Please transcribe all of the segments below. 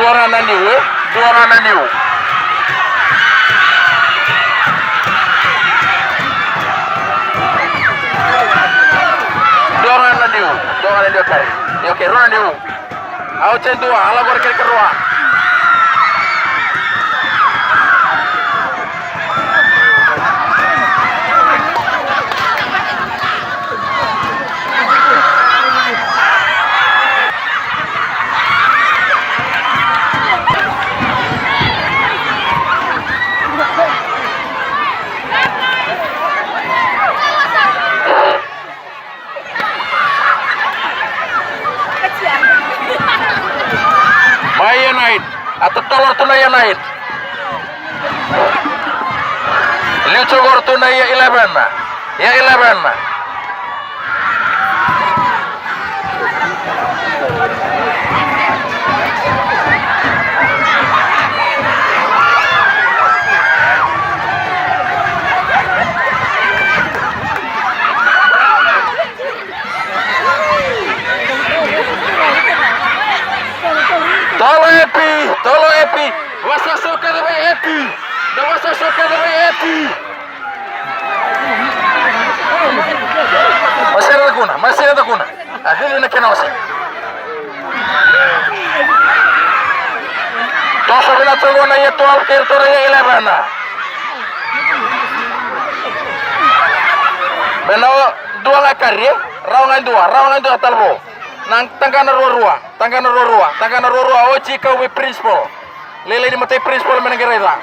Dua na niu. Kari. Oke, ruang niu. Au cen dua, ala gor ke ruang. Atau tolor tunai yang lain. Liu cogor tunai ya 11 na. Ya 11 na. Tolo Epi, wasa soka dari Epi, dan wasa soka dari Epi. Masih ada guna. Adil nak kena wasa. Tosa bila tolong na ya tual kertora ya 11 na. Benau dua lakar ya, rawangan dua talbo. Nang tangana rua, o chika we principal. Lele di matai principal menenggereda.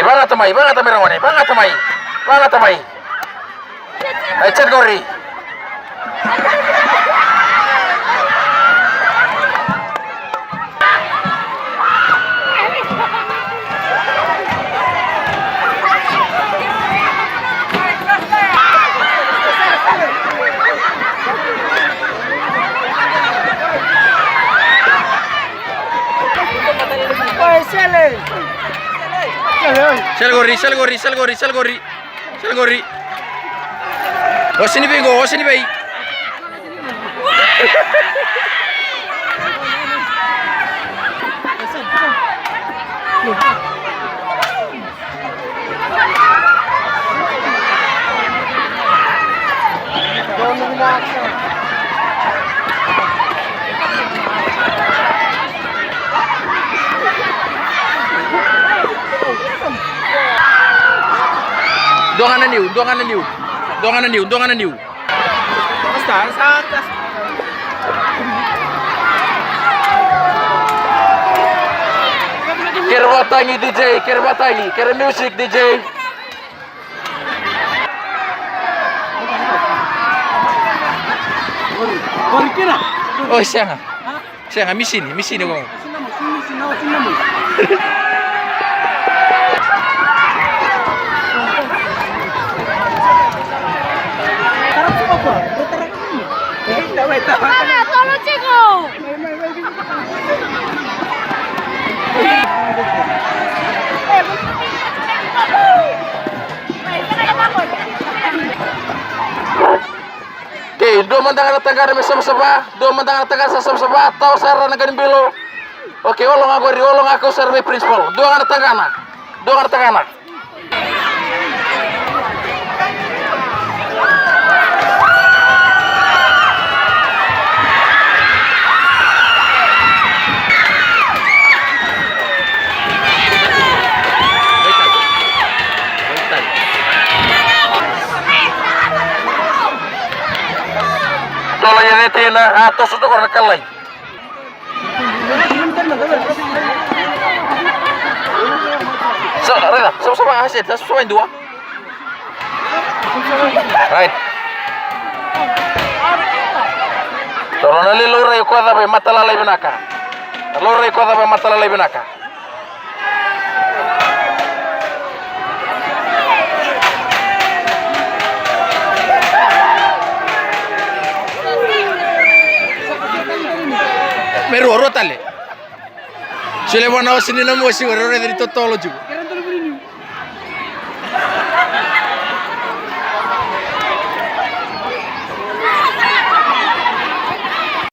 Bangat tamai rawani, bangat tamai. Chat gori. Sel gori. Oh sini bai. Donganan niu. Basta. Kerbatangi DJ, kira music DJ. Oh siang, misi ni kau. Tolo chico. Oke, dua mantangan tangga ada sama-sama, tahu sarana ganim bilo. Oke, olong aku sarana principal. Dua tangga. Tolo yang netina atau sudah orang kalai. Rela, sama-sama hasil, sama dua. Right. Tolo nali lore ko da be matala lay binaka. Meru rotale. Sile wana osini na mo si wero re dito tolo jugo.